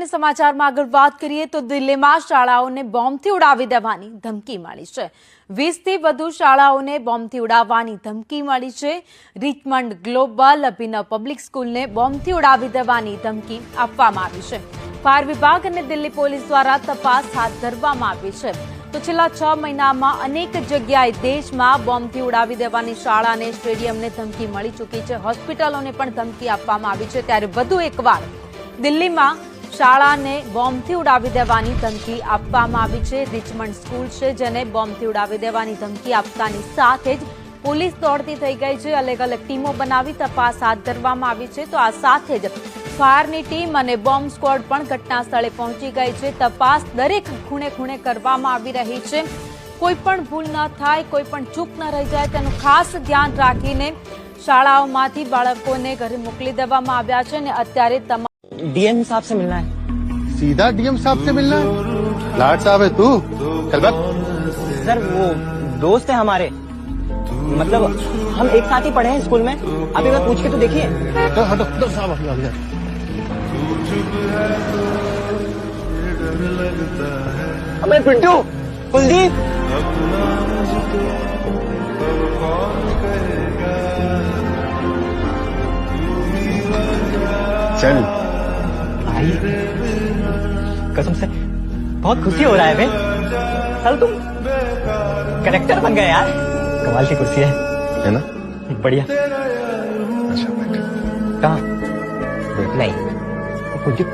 અગત્યના સમાચારમાં આગળ વાત કરીએ તો દિલ્હીમાં શાળાઓને બોમ્બથી ઉડાવી દેવાની ધમકી મળી છે। 20થી વધુ શાળાઓને બોમ્બથી ઉડાવવાની ધમકી મળી છે। રિચમન્ડ ગ્લોબલ અભિનવ પબ્લિક સ્કૂલને બોમ્બથી ઉડાવી દેવાની ધમકી આપવામાં આવી છે। ફાયર વિભાગ અને દિલ્હી પોલીસ દ્વારા તપાસ હાથ ધરવામાં આવી છે। તો છેલ્લા 6 મહિનામાં અનેક જગ્યાએ દેશમાં બોમ્બથી ઉડાવી દેવાની શાળા અને સ્ટેડિયમને ધમકી મળી ચૂકી છે। હોસ્પિટલોને પણ ધમકી આપવામાં આવી છે। ત્યારે વધુ એકવાર દિલ્હીમાં શાળાને બોમ્બથી ઉડાવી દેવાની ધમકી આપવામાં આવી છે। રિચમન્ડ સ્કૂલ છે જેને બોમ્બથી ઉડાવી દેવાની ધમકી આપતાની સાથે જ પોલીસ દોડતી થઈ ગઈ છે। અલગ અલગ ટીમો બનાવી તપાસ હાથ ધરવામાં આવી છે। તો આ સાથે જ ફાયરની ટીમ અને બોમ્બ સ્ક્વોડ પણ ઘટના સ્થળે પહોંચી ગઈ છે। તપાસ દરેક ખૂણે ખૂણે કરવામાં આવી રહી છે। કોઈ પણ ભૂલ ન થાય, કોઈ પણ ચૂક ન રહી જાય તેનું ખાસ ધ્યાન રાખીને શાળાઓમાંથી બાળકોને ઘરે મોકલી દેવામાં આવ્યા છે। અને અત્યારે તમામ डीएम साहब से मिलना है। सीधा डीएम साहब से मिलना है? लाट साहब है तू? चल बैठ। सर वो दोस्त है हमारे, मतलब हम एक साथ ही पढ़े हैं स्कूल में। आप एक बार पूछ के तो देखिए। चल हटो हटो साहब आ गया। अबे पिंटू, कुलदीप, चल भाई कसम से बहुत खुशी हो रहा है बे। साल तुम कलेक्टर बन गए यार। कमाल की कुर्सी है ना? है, बढ़िया। अच्छा बैठ। कहाँ? नहीं, मुझे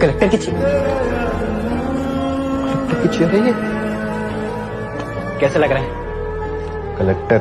कलेक्टर की चाहिए। कलेक्टर की चेयर है ये? कैसे लग रहा है? कलेक्टर